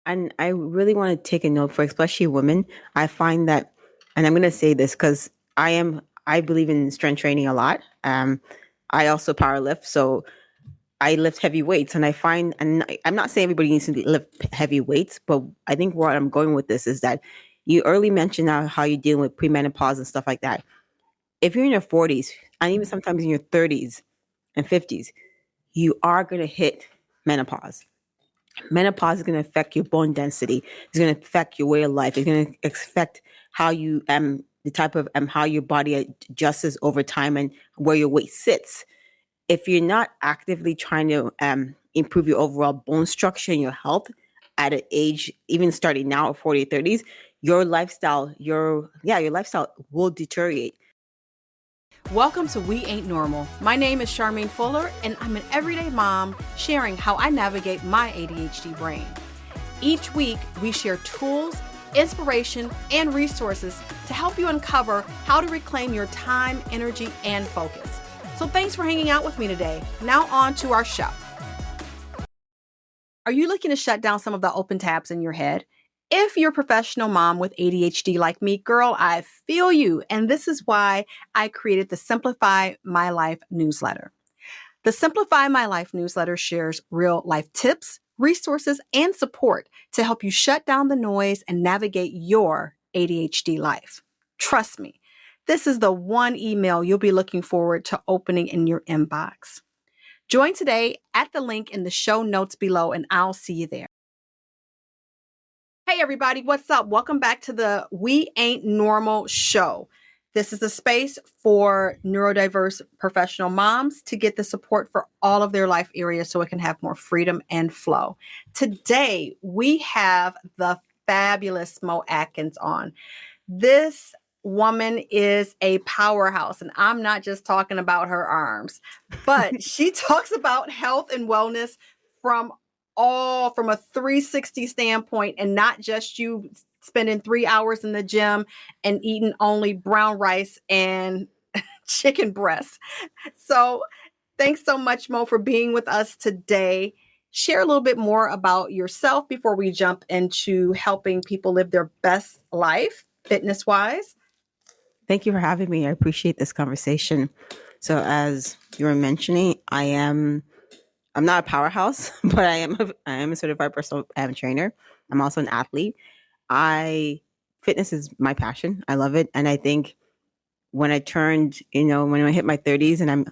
and I really want to take a note for especially women. I find that, and I'm going to say this because I believe in strength training a lot. I also power lift, so I lift heavy weights, and I find, and I'm not saying everybody needs to lift heavy weights, but I think where I'm going with this is that you early mentioned how you're dealing with premenopause and stuff like that. If you're in your 40s and even sometimes in your 30s and 50s, you are going to hit menopause. Menopause is going to affect your bone density. It's going to affect your way of life. It's going to affect how you the type of how your body adjusts over time and where your weight sits. If you're not actively trying to improve your overall bone structure and your health at an age, even starting now at 40, 30s, your lifestyle will deteriorate. Welcome to We Ain't Normal. My name is Charmaine Fuller, and I'm an everyday mom sharing how I navigate my ADHD brain. Each week, we share tools, inspiration, and resources to help you uncover how to reclaim your time, energy, and focus. So thanks for hanging out with me today. Now on to our show. Are you looking to shut down some of the open tabs in your head? If you're a professional mom with ADHD like me, girl, I feel you. And this is why I created the Simplify My Life newsletter. The Simplify My Life newsletter shares real life tips, resources, and support to help you shut down the noise and navigate your ADHD life. Trust me, this is the one email you'll be looking forward to opening in your inbox. Join today at the link in the show notes below, and I'll see you there. Hey, everybody, what's up? Welcome back to the We Ain't Normal show. This is a space for neurodiverse professional moms to get the support for all of their life areas so it can have more freedom and flow. Today, we have the fabulous Mo Atkins on. This woman is a powerhouse, and I'm not just talking about her arms, but she talks about health and wellness from a 360 standpoint, and not just you spending 3 hours in the gym and eating only brown rice and chicken breasts. So thanks so much, Mo, for being with us today. Share a little bit more about yourself before we jump into helping people live their best life, fitness wise. Thank you for having me. I appreciate this conversation. So as you were mentioning, I'm not a powerhouse, but I am a certified personal trainer. I'm also an athlete. I Fitness is my passion. I love it, and I think when I turned, when I hit my 30s, and I'm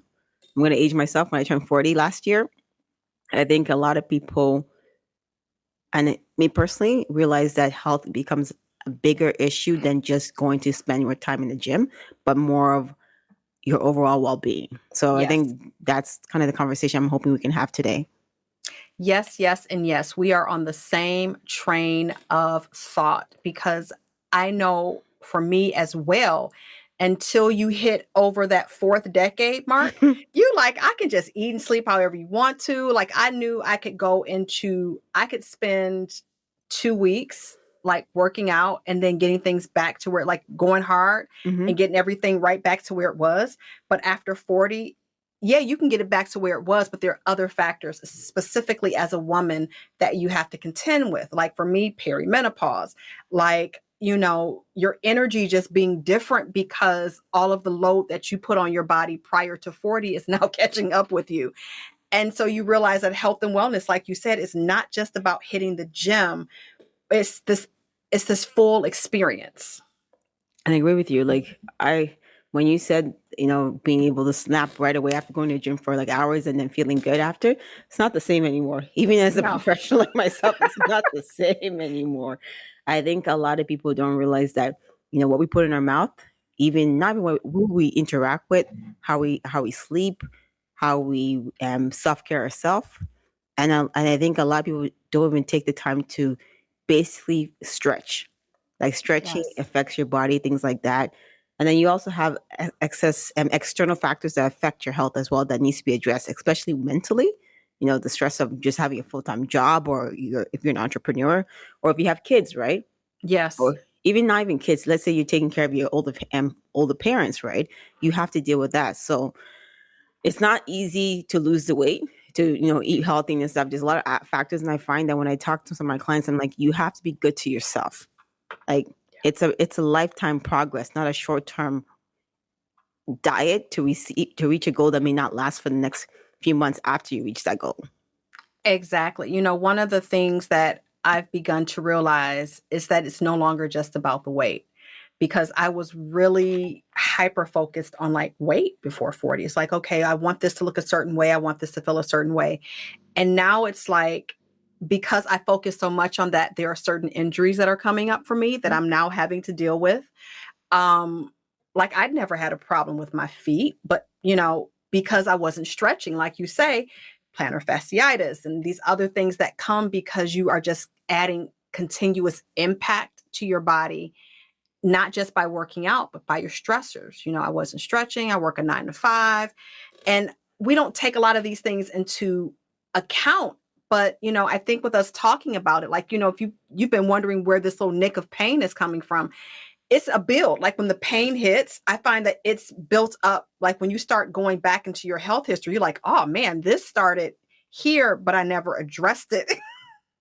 going to age myself when I turned 40 last year. I think a lot of people, and me personally, realize that health becomes a bigger issue than just going to spend your time in the gym, but more of your overall well-being. So I Yes. think that's kind of the conversation I'm hoping we can have today. Yes, yes, and yes. We are on the same train of thought, because I know for me as well, until you hit over that fourth decade mark, you like, I can just eat and sleep however you want to. Like, I knew I could spend 2 weeks like working out and then getting things back to where, like, going hard Mhm. and getting everything right back to where it was. But after 40, yeah, you can get it back to where it was, but there are other factors, specifically as a woman, that you have to contend with. Like for me, perimenopause, like, your energy just being different because all of the load that you put on your body prior to 40 is now catching up with you. And so you realize that health and wellness, like you said, is not just about hitting the gym. It's this full experience. I agree with you. When you said, being able to snap right away after going to the gym for like hours and then feeling good after, it's not the same anymore. Even as a No. professional like myself, it's not the same anymore. I think a lot of people don't realize that, what we put in our mouth, even not even who we interact with, how we sleep, how we self-care ourselves. And I think a lot of people don't even take the time to basically stretch. Like stretching Yes. affects your body, things like that. And then you also have excess external factors that affect your health as well that needs to be addressed, especially mentally. The stress of just having a full-time job, or if you're an entrepreneur, or if you have kids, right? Yes. Or even not even kids. Let's say you're taking care of your older parents, right? You have to deal with that. So it's not easy to lose the weight. to eat healthy and stuff. There's a lot of factors, and I find that when I talk to some of my clients, I'm like, you have to be good to yourself. Like it's a lifetime progress, not a short term diet to reach a goal that may not last for the next few months after you reach that goal. Exactly. One of the things that I've begun to realize is that it's no longer just about the weight, because I was really hyper focused on like weight before 40. It's like, okay, I want this to look a certain way. I want this to feel a certain way. And now it's like, because I focus so much on that, there are certain injuries that are coming up for me that I'm now having to deal with. Um, like I'd never had a problem with my feet, but because I wasn't stretching, like you say, plantar fasciitis and these other things that come because you are just adding continuous impact to your body, not just by working out, but by your stressors. I wasn't stretching. I work a 9 to 5, and we don't take a lot of these things into account. But, I think with us talking about it, like, if you've been wondering where this little nick of pain is coming from, it's a build. Like when the pain hits, I find that it's built up. Like when you start going back into your health history, you're like, oh man, this started here, but I never addressed it.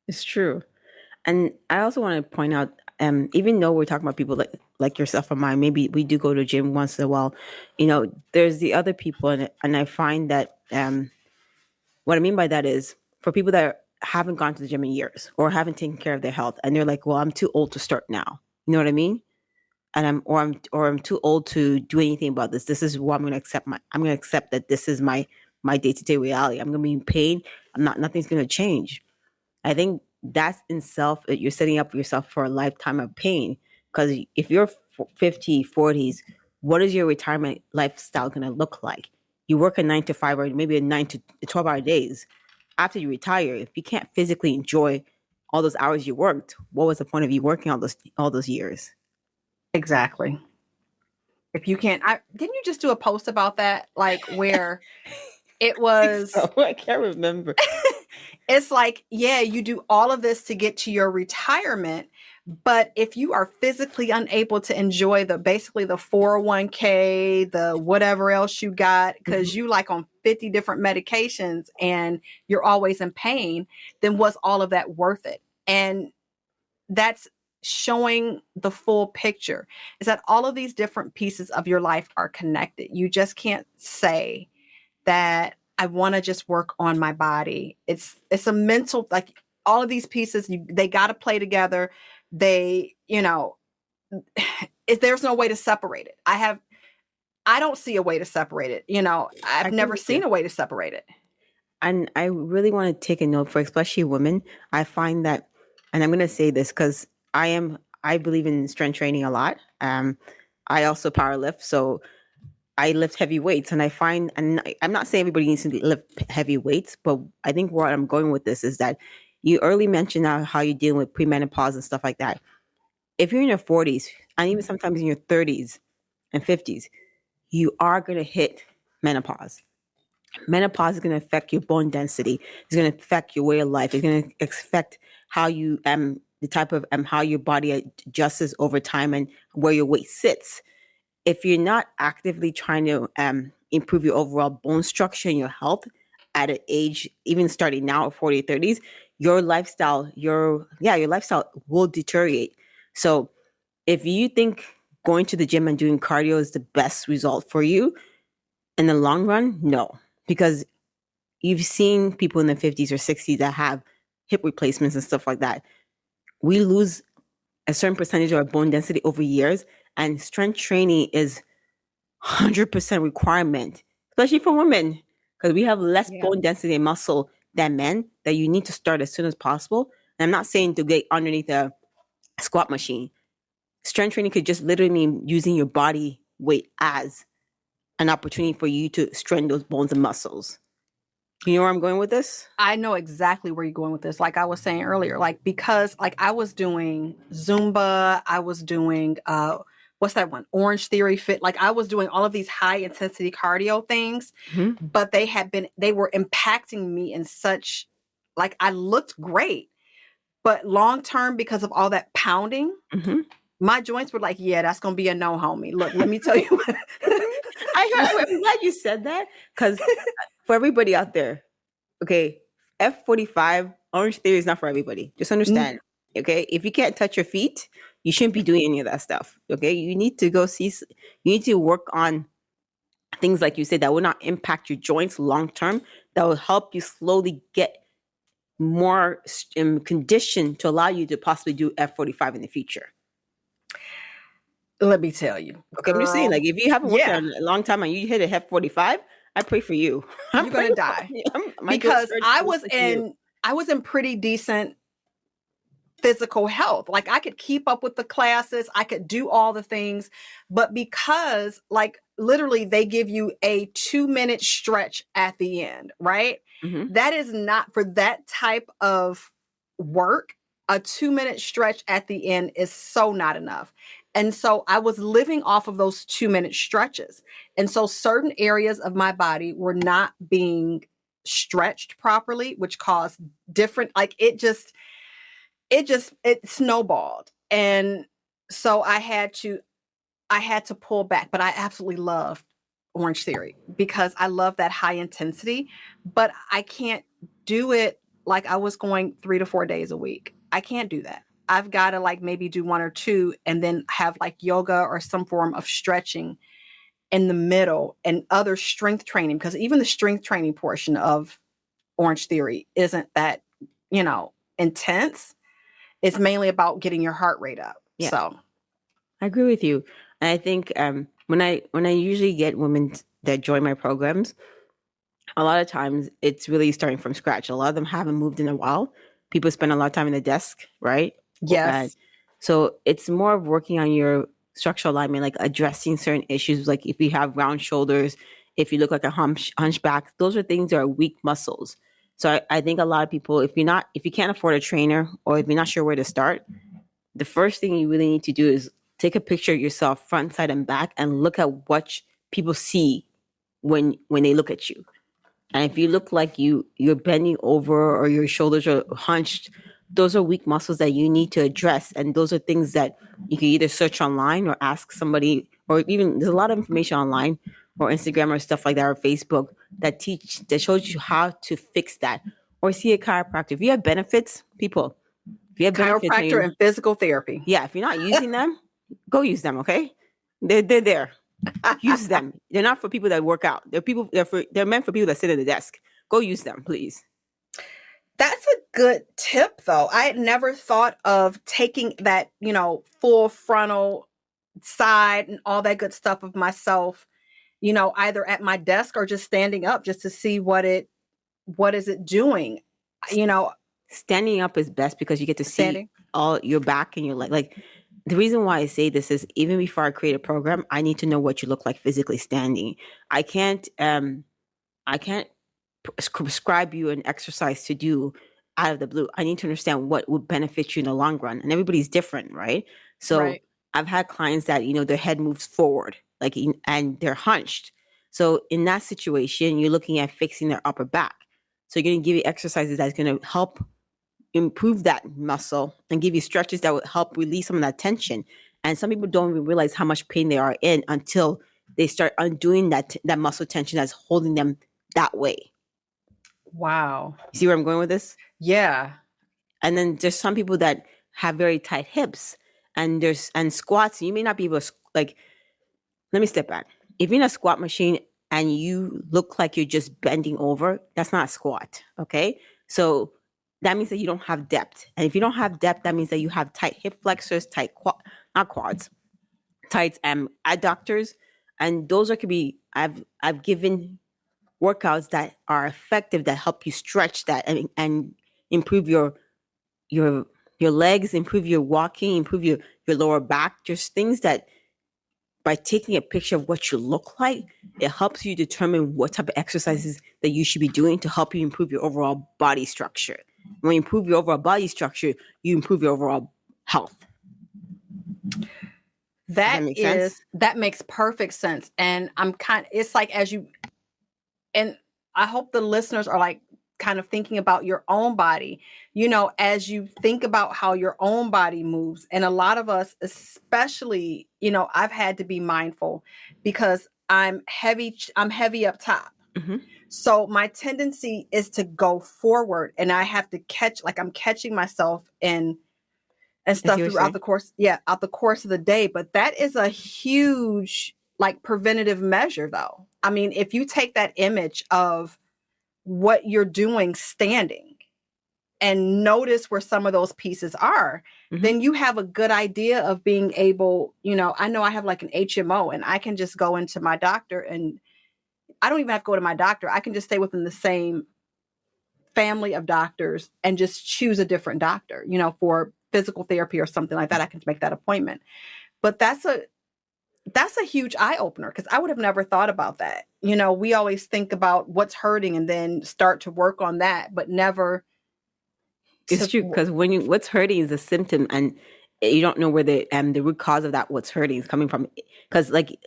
It's true. And I also want to point out, even though we're talking about people like yourself or mine, maybe we do go to the gym once in a while. There's the other people, and I find that what I mean by that is for people that haven't gone to the gym in years or haven't taken care of their health, and they're like, "Well, I'm too old to start now." You know what I mean? And I'm too old to do anything about this. This is what I'm going to accept. I'm going to accept that this is my day to day reality. I'm going to be in pain. Nothing's going to change. I think that's in self, you're setting up yourself for a lifetime of pain. Because if you're 50, 40s, what is your retirement lifestyle going to look like? You work a 9 to 5 or maybe a 9 to 12 hour days. After you retire, if you can't physically enjoy all those hours you worked, what was the point of you working all those years? Exactly. If you can't, didn't you just do a post about that? Like where it was, So I can't remember. it's like, yeah, you do all of this to get to your retirement. But if you are physically unable to enjoy basically the 401k, the whatever else you got, because you like on 50 different medications and you're always in pain, then was all of that worth it? And that's showing the full picture, is that all of these different pieces of your life are connected. You just can't say that I want to just work on my body. It's a mental, like all of these pieces, they got to play together. They, there's no way to separate it. I don't see a way to separate it. I I've agree never with you. seen a way to separate it. And I really want to take a note for especially women. I find that, and I'm going to say this because I believe in strength training a lot. I also power lift. So I lift heavy weights, and I find, and I'm not saying everybody needs to lift heavy weights, but I think where I'm going with this is that you early mentioned how you're dealing with premenopause and stuff like that. If you're in your 40s and even sometimes in your 30s and 50s, you are going to hit menopause. Menopause is going to affect your bone density. It's going to affect your way of life. It's going to affect how you the type of how your body adjusts over time and where your weight sits. If you're not actively trying to improve your overall bone structure and your health at an age, even starting now at 40 or 30s, your lifestyle, your lifestyle will deteriorate. So if you think going to the gym and doing cardio is the best result for you in the long run, no. Because you've seen people in the 50s or 60s that have hip replacements and stuff like that. We lose a certain percentage of our bone density over years, and strength training is 100% requirement, especially for women, because we have less Yeah. bone density and muscle than men, that you need to start as soon as possible. And I'm not saying to get underneath a squat machine. Strength training could just literally mean using your body weight as an opportunity for you to strengthen those bones and muscles. You know where I'm going with this? I know exactly where you're going with this. Like I was saying earlier, like because like I was doing Zumba, I was doing what's that one? Orange Theory Fit. Like I was doing all of these high intensity cardio things, Mm-hmm. but they were impacting me in such, like I looked great, but long term because of all that pounding, Mm-hmm. my joints were like, yeah, that's gonna be a no, homie. Look, let me tell you. I'm glad you said that, because for everybody out there, okay, F45, Orange Theory is not for everybody. Just understand. Okay. If you can't touch your feet, you shouldn't be doing any of that stuff. Okay. You need to go see, you need to work on things like you said that will not impact your joints long term, that will help you slowly get more condition to allow you to possibly do F45 in the future. Let me tell you, Okay, I'm just saying, girl. like, if you haven't worked out Yeah, in a long time and you hit a F45, I pray for you. I'm you're gonna praying for die you. My good because stretch wishes for you. I was in pretty decent physical health. Like I could keep up with the classes, I could do all the things, but because like literally they give you a 2-minute stretch at the end, right? Hmm. That is not for that type of work. A 2-minute stretch at the end is so not enough. And so I was living off of those 2-minute stretches. And so certain areas of my body were not being stretched properly, which caused different, like it snowballed. And so I had to pull back, but I absolutely loved Orange Theory because I love that high intensity, but I can't do it like I was going 3 to 4 days a week. I can't do that. I've got to like maybe do one or two and then have like yoga or some form of stretching in the middle and other strength training, because even the strength training portion of Orange Theory isn't that, intense. It's mainly about getting your heart rate up. Yeah, So, I agree with you. And I think when I usually get women that join my programs, a lot of times it's really starting from scratch. A lot of them haven't moved in a while. People spend a lot of time in the desk, right? And yes. so it's more of working on your structural alignment, like addressing certain issues, like if you have round shoulders, if you look like a hunchback, those are things that are weak muscles. So I think a lot of people, if you can't afford a trainer or if you're not sure where to start, the first thing you really need to do is take a picture of yourself front, side, and back and look at what people see when they look at you. And if you look like you're bending over or your shoulders are hunched, those are weak muscles that you need to address. And those are things that you can either search online or ask somebody, or even there's a lot of information online or Instagram or stuff like that or Facebook that shows you how to fix that. Or see a chiropractor. If you have benefits, people, if you have benefits and Chiropractor and physical therapy. yeah, if you're not using them, go use them, okay? They're there. Use them. They're not for people that work out. They're meant for people that sit at the desk. Go use them, please. That's a good tip, though. I had never thought of taking that, full frontal side and all that good stuff of myself, either at my desk or just standing up just to see what is it doing, you know, Standing up is best because you get to see standing. all your back and your leg. Like the reason why I say this is even before I create a program, I need to know what you look like physically standing. I can't I can't prescribe you an exercise to do out of the blue. I need to understand what would benefit you in the long run. And everybody's different, right? So Right. I've had clients that, their head moves forward, and they're hunched. So in that situation, you're looking at fixing their upper back. So you're going to give you exercises that's going to help improve that muscle and give you stretches that will help release some of that tension. And some people don't even realize how much pain they are in until they start undoing that muscle tension that's holding them that way. Wow. You see where I'm going with this? Yeah. And then there's some people that have very tight hips and squats. You may not be able to like. Let me step back. If you're in a squat machine and you look like you're just bending over, that's not a squat. Okay, so that means that you don't have depth. And if you don't have depth, that means that you have tight hip flexors, not quads, tight adductors, and those could be. I've given workouts that are effective that help you stretch that and improve your your legs, improve your walking, improve your lower back. Just things that by taking a picture of what you look like, it helps you determine what type of exercises that you should be doing to help you improve your overall body structure. When you improve your overall body structure, you improve your overall health. Does that make sense? That makes perfect sense. And it's like and I hope the listeners are like kind of thinking about your own body, as you think about how your own body moves. And a lot of us, especially, I've had to be mindful because I'm heavy up top. Hmm. So my tendency is to go forward, and I have to catch, like I'm catching myself and I see stuff what you're throughout saying. the course, yeah, out the course of the day. But that is a huge like preventative measure though. I mean, if you take that image of what you're doing standing and notice where some of those pieces are, Hmm. then you have a good idea of being able, I know I have like an HMO and I can just go into my doctor, and I don't even have to go to my doctor. I can just stay within the same family of doctors and just choose a different doctor, for physical therapy or something like that. I can make that appointment. But that's a huge eye opener because I would have never thought about that. We always think about what's hurting and then start to work on that, but never It's to. true because what's hurting is a symptom, and you don't know where the root cause of that what's hurting is coming from. Because like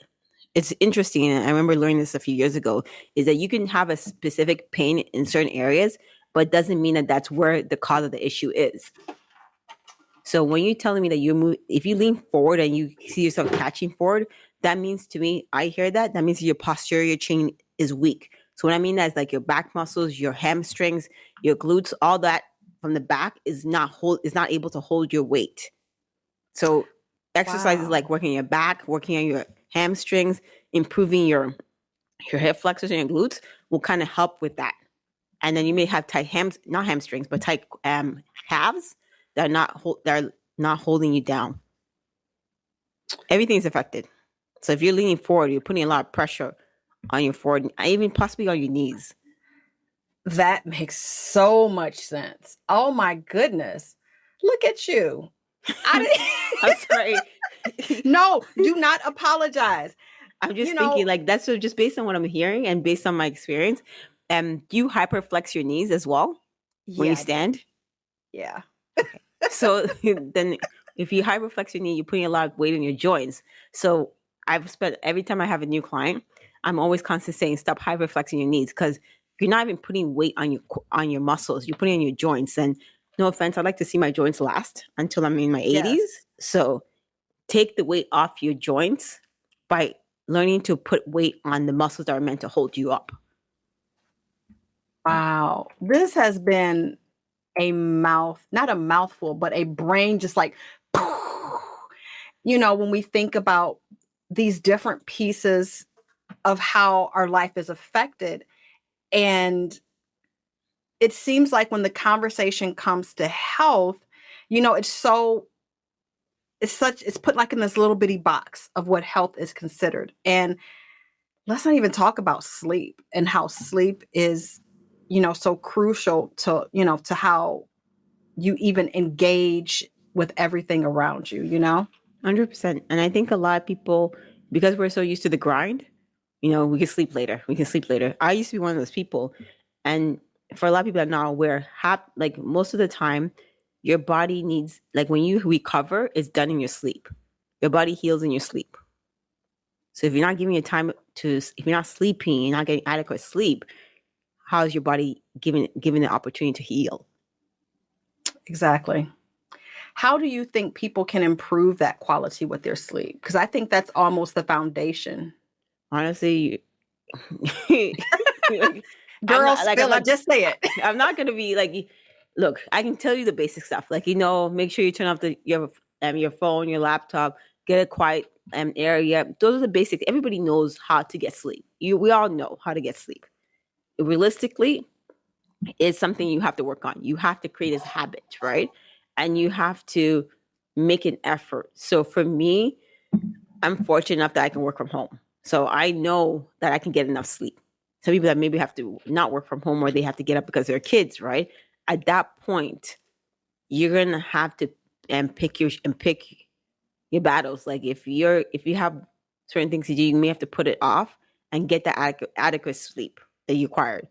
it's interesting, and I remember learning this a few years ago, is that you can have a specific pain in certain areas, but it doesn't mean that that's where the cause of the issue is. So when you're telling me that you move, if you lean forward and you see yourself catching forward, that means to me, I hear that. That means your posterior chain is weak. So what I mean is like your back muscles, your hamstrings, your glutes, all that from the back is not able to hold your weight. So exercises like Wow. working your back, working on your hamstrings, improving your hip flexors and your glutes will kind of help with that. And then you may have tight not hamstrings, but tight calves that are not holding you down. Everything's affected. So if you're leaning forward, you're putting a lot of pressure on your forward, even possibly on your knees. That makes so much sense. Oh my goodness. Look at you. I'm, I'm sorry. No, do not apologize. I'm You just thinking know, like that's just based on what I'm hearing and based on my experience. Do you hyperflex your knees as well when you yeah, I do. stand? Yeah. Okay. So then if you hyperflex your knee, you're putting a lot of weight in your joints. So I've spent every time I have a new client, I'm always constantly saying stop hyperflexing your knees because you're not even putting weight on your muscles. You're putting on your joints. And no offense, I like to see my joints last until I'm in my Yes. 80s. So take the weight off your joints by learning to put weight on the muscles that are meant to hold you up. Wow. This has been not a mouthful, but a brain just like, when we think about these different pieces of how our life is affected. And it seems like when the conversation comes to health, it's put like in this little bitty box of what health is considered. And let's not even talk about sleep and how sleep is, so crucial to how you even engage with everything around you. 100%. And I think a lot of people, because we're so used to the grind, we can sleep later. We can sleep later. I used to be one of those people. And for a lot of people that are not aware, like most of the time, your body needs, like when you recover, it's done in your sleep. Your body heals in your sleep. So if you're not giving your time if you're not sleeping, you're not getting adequate sleep, how is your body given the opportunity to heal? Exactly. How do you think people can improve that quality with their sleep? Because I think that's almost the foundation. Honestly, I'm Girl, not like spill it. Just say it. I'm not gonna be like, look, I can tell you the basic stuff. Like, make sure you turn off your phone, your laptop, get a quiet area. Those are the basics. Everybody knows how to get sleep. We all know how to get sleep. Realistically, it's something you have to work on. You have to create this habit, right? And you have to make an effort. So for me, I'm fortunate enough that I can work from home. So I know that I can get enough sleep. Some people that maybe have to not work from home or they have to get up because they're kids, right? At that point, you're gonna have to pick your battles. Like if you have certain things to do, you may have to put it off and get the adequate sleep that you required.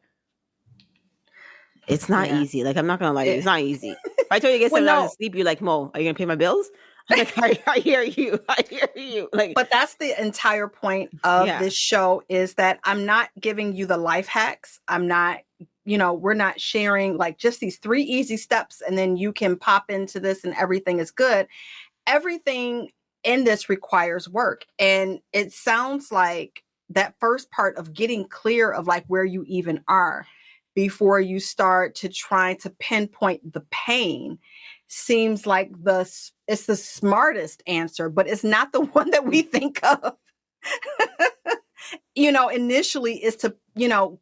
It's not Yeah. easy. Like I'm not gonna lie to you, it's It- not easy. If I told you to get well, 7 hours of no, sleep, you're like, Mo, are you gonna pay my bills? I'm like, I hear you. I hear you. Like, but that's the entire point of yeah. this show is that I'm not giving you the life hacks. I'm not, we're not sharing like just these 3 easy steps and then you can pop into this and everything is good. Everything in this requires work. And it sounds like that first part of getting clear of like where you even are before you start to try to pinpoint the pain seems like it's the smartest answer, but it's not the one that we think of. Initially is to,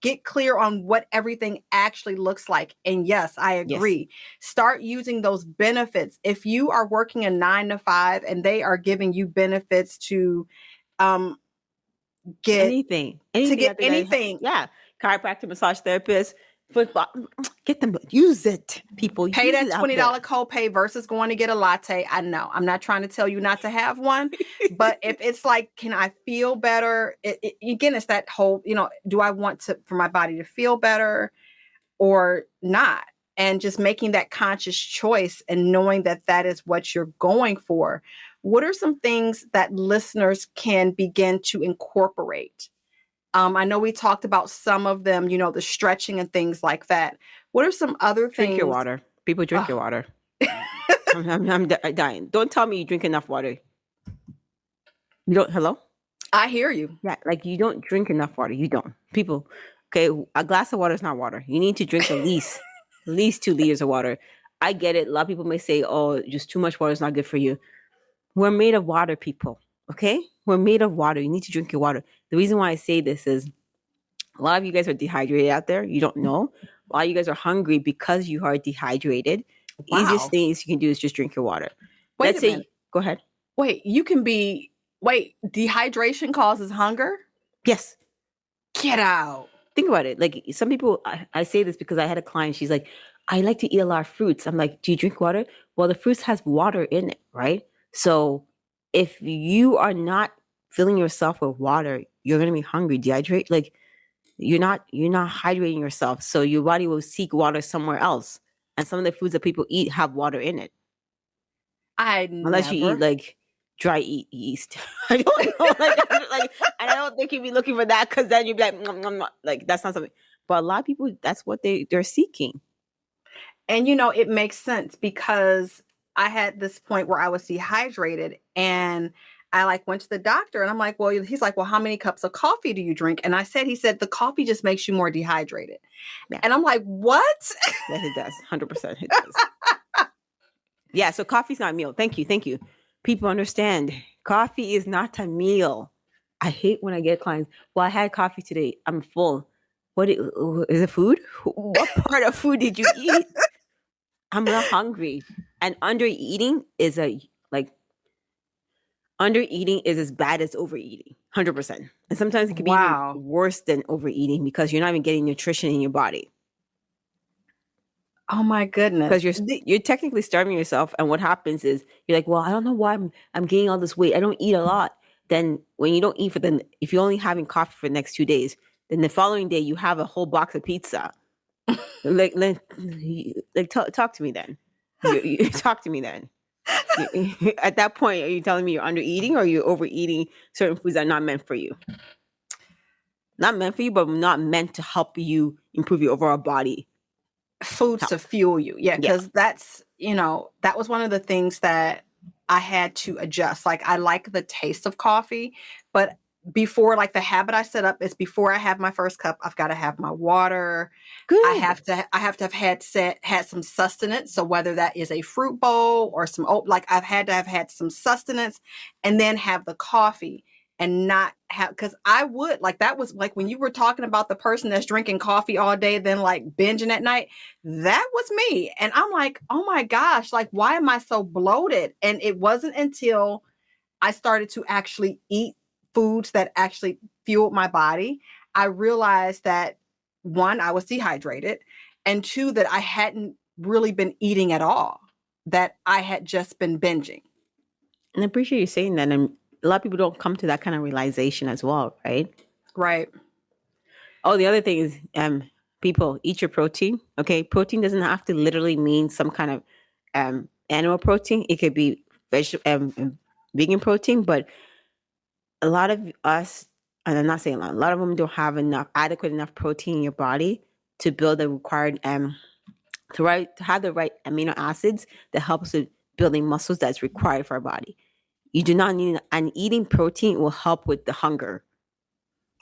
get clear on what everything actually looks like. And yes, I Yes. agree. Start using those benefits. If you are working a 9 to 5 and they are giving you benefits to um, get Anything out there that, anything, yeah, chiropractor, massage therapist, football, get them, use it, people, pay use that it out there. $20 copay versus going to get a latte. I know I'm not trying to tell you not to have one, but if it's like, can I feel better? Again, it's that whole, do I want for my body to feel better or not? And just making that conscious choice and knowing that that is what you're going for. What are some things that listeners can begin to incorporate? I know we talked about some of them, the stretching and things like that. What are some other Drink your things? water. People, drink your water. I'm dying. Don't tell me you drink enough water. You don't, hello? I hear you. Yeah, like you don't drink enough water. You don't. People, okay, a glass of water is not water. You need to drink at least 2 liters of water. I get it. A lot of people may say, oh, just too much water is not good for you. We're made of water, people. Okay? We're made of water. You need to drink your water. The reason why I say this is a lot of you guys are dehydrated out there. You don't know. A lot of you guys are hungry because you are dehydrated. Easiest Wow. things you can do is just drink your water. Wait Let's a minute. say, go ahead. Wait, dehydration causes hunger? Yes. Get out. Think about it. Like some people, I say this because I had a client. She's like, I like to eat a lot of fruits. I'm like, do you drink water? Well, the fruits has water in it, right? So if you are not filling yourself with water, you're gonna be hungry, dehydrate. Like you're not hydrating yourself. So your body will seek water somewhere else. And some of the foods that people eat have water in it. I Unless you eat never. like dry yeast. I don't know. And I don't think you'd be looking for that because then you'd be like, "Nom, nom, nom." Like that's not something. But a lot of people, that's what they're seeking. And it makes sense because I had this point where I was dehydrated and I like went to the doctor and I'm like, well, he's like, well, how many cups of coffee do you drink? And he said, the coffee just makes you more dehydrated. Yeah, And I'm like, what? yes, it does. 100%, it does. Yeah. So coffee's not a meal. Thank you, thank you. People understand coffee is not a meal. I hate when I get clients. Well, I had coffee today. I'm full. Is it food? What part of food did you eat? I'm not hungry. And under eating is as bad as overeating. 100%. And sometimes it could be even Wow. worse than overeating because you're not even getting nutrition in your body. Oh my goodness. Because you're technically starving yourself, and what happens is you're like, well, I don't know why I'm gaining all this weight. I don't eat a lot. Then when you don't eat if you're only having coffee for the next 2 days, then the following day you have a whole box of pizza. Talk to me then. You talk to me then. At that point, are you telling me you're under eating or you're overeating certain foods that are not meant for you? Not meant for you, but not meant to help you improve your overall body Foods to health. fuel you. Yeah, Yeah. because that was one of the things that I had to adjust. Like I like the taste of coffee, but before like the habit I set up is before I have my first cup, I've got to have my water. I Good. have to have had some sustenance. So whether that is a fruit bowl or some oat, like I've had to have had some sustenance and then have the coffee and not have, because I would like that was like when you were talking about the person that's drinking coffee all day, then like binging at night. That was me. And I'm like, oh my gosh, like why am I so bloated? And it wasn't until I started to actually eat foods that actually fueled my body. I realized that one, I was dehydrated, and two, that I hadn't really been eating at all, that I had just been binging. And I appreciate you saying that. And a lot of people don't come to that kind of realization as well, right? Right. Oh, the other thing is, people eat your protein. Okay, protein doesn't have to literally mean some kind of animal protein. It could be vegan protein, but a lot of us, and I'm not saying a lot of them don't have adequate enough protein in your body to build the required to have the right amino acids that helps with building muscles that's required for our body. You do not need, and eating protein will help with the hunger.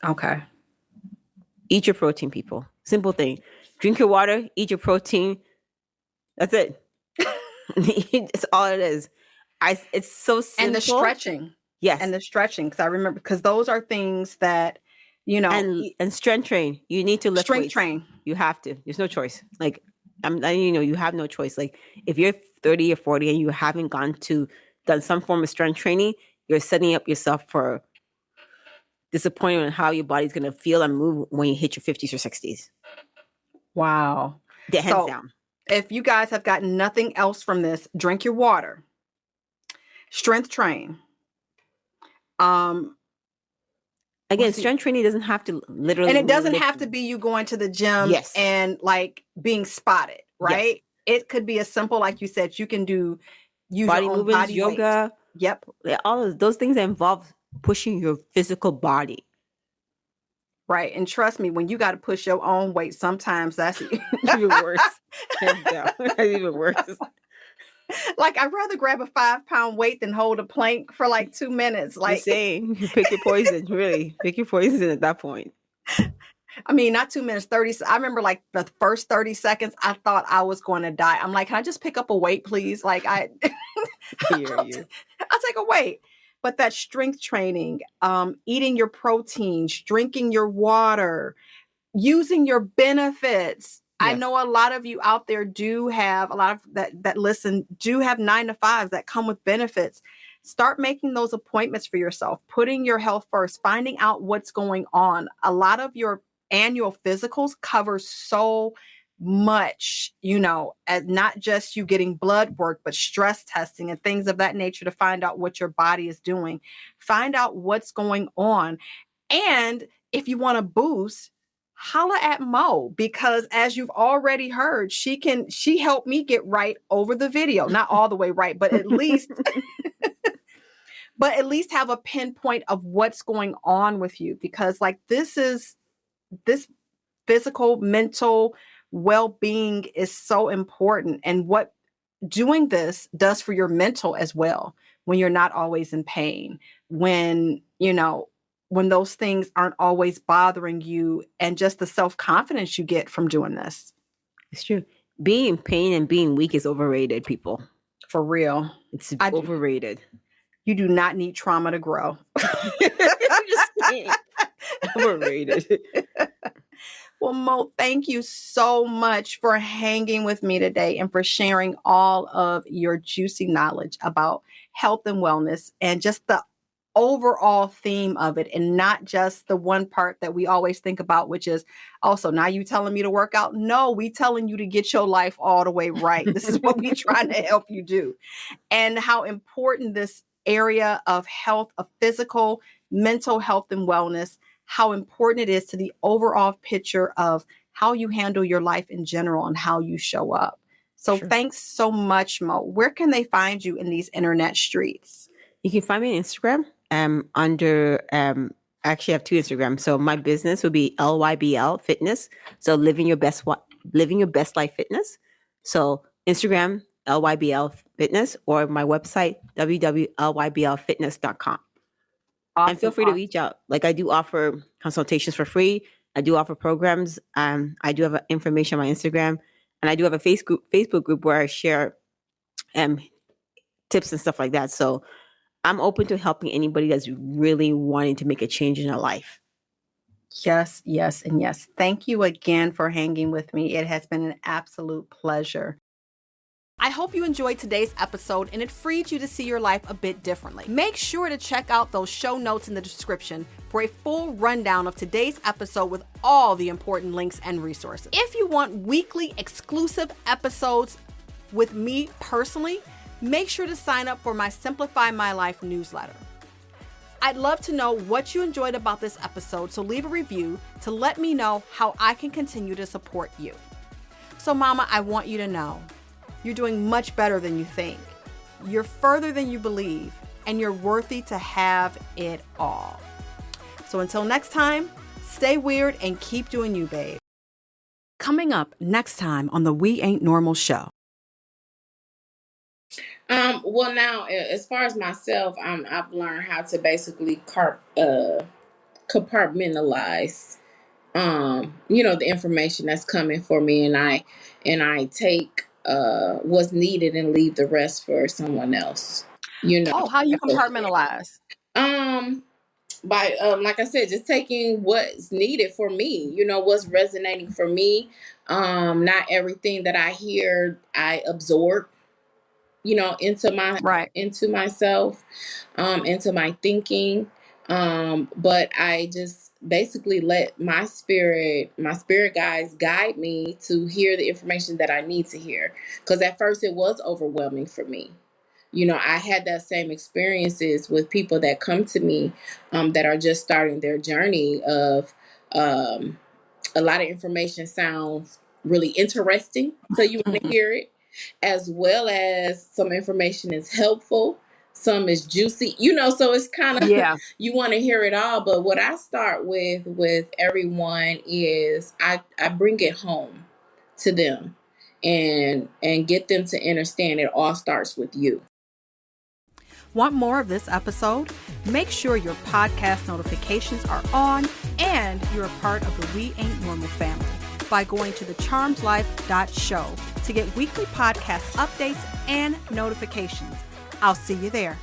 Okay. Eat your protein, people. Simple thing. Drink your water, eat your protein. That's it. It's all it is. It's so And the simple. stretching. Yes. And the stretching. Because I remember, because those are things that, And strength train. You need to lift strength weights. train. You have to. There's no choice. Like I'm letting you know, you have no choice. Like if you're 30 or 40 and you haven't done some form of strength training, you're setting up yourself for disappointment on how your body's gonna feel and move when you hit your 50s or 60s. Wow. Hands So down. if you guys have gotten nothing else from this, drink your water, strength train. Again, What's the, strength training doesn't have to and literally it mean doesn't have to lifting. be you going to the gym Yes. and like being spotted, Yes. right? It could be as simple, like you said, you can use your Body own movements, body weight. yoga, Yep. all of those things that involve pushing your physical body. Right. And trust me, when you got to push your own weight, sometimes that's Even worse. Hands down. That's even worse. like I'd rather grab a 5-pound weight than hold a plank for like 2 minutes. Just Like, saying, you pick your poison, really. Pick your poison at that point. I mean, not 2 minutes, 30. I remember like the first 30 seconds, I thought I was going to die. I'm like, can I just pick up a weight, please? Like I hear you. I'll take a weight. But that strength training, eating your proteins, drinking your water, using your benefits. I Yes. know a lot of you out there do have a lot of that listen, do have 9 to 5s that come with benefits. Start making those appointments for yourself, putting your health first, finding out what's going on. A lot of your annual physicals cover so much, and not just you getting blood work, but stress testing and things of that nature to find out what your body is doing. Find out what's going on. And if you want to boost, holla at Mo, because as you've already heard, she helped me get right over the video. Not all the way right, but at least have a pinpoint of what's going on with you, because like this physical, mental well-being is so important, and what doing this does for your mental as well, when you're not always in pain, when when those things aren't always bothering you, and just the self-confidence you get from doing this. It's true. Being in pain and being weak is overrated, people. For real. It's I do. overrated. You do not need trauma to grow. Just saying. Overrated. Well, Mo, thank you so much for hanging with me today and for sharing all of your juicy knowledge about health and wellness, and just the overall theme of it, and not just the one part that we always think about, which is also, now you telling me to work out. No, we telling you to get your life all the way right. This is what we trying to help you do, and how important this area of health, of physical, mental health and wellness, how important it is to the overall picture of how you handle your life in general and how you show up. So Sure. thanks so much, Mo. Where can they find you in these internet streets? You can find me on Instagram under I actually have two Instagrams. So my business would be LYBL Fitness. So living your best life fitness. So Instagram LYBL Fitness, or my website www.lyblfitness.com. And feel Awesome. free to reach out. Like I do offer consultations for free. I do offer programs. I do have information on my Instagram, and I do have a Facebook group where I share tips and stuff like that. So I'm open to helping anybody that's really wanting to make a change in their life. Yes, yes, and yes. Thank you again for hanging with me. It has been an absolute pleasure. I hope you enjoyed today's episode and it freed you to see your life a bit differently. Make sure to check out those show notes in the description for a full rundown of today's episode with all the important links and resources. If you want weekly exclusive episodes with me personally, make sure to sign up for my Simplify My Life newsletter. I'd love to know what you enjoyed about this episode, so leave a review to let me know how I can continue to support you. So Mama, I want you to know, you're doing much better than you think. You're further than you believe, and you're worthy to have it all. So until next time, stay weird and keep doing you, babe. Coming up next time on the We Ain't Normal show. Well, now as far as myself, I've learned how to basically compartmentalize, the information that's coming for me, and I take what's needed and leave the rest for someone else. You know, Oh, how you compartmentalize? um, by like I said, just taking what's needed for me. What's resonating for me. Not everything that I hear I absorb, Right. into myself, into my thinking. But I just basically let my spirit guides guide me to hear the information that I need to hear. Because at first it was overwhelming for me. I had that same experiences with people that come to me, that are just starting their journey of, um, a lot of information sounds really interesting. So you want to Mhm. hear it, as well as some information is helpful, some is juicy, so it's kind of Yeah. you want to hear it all. But what I start with everyone is I bring it home to them, and get them to understand it all starts with you. Want more of this episode? Make sure your podcast notifications are on and you're a part of the We Ain't Normal family by going to thecharmedlife.show to get weekly podcast updates and notifications. I'll see you there.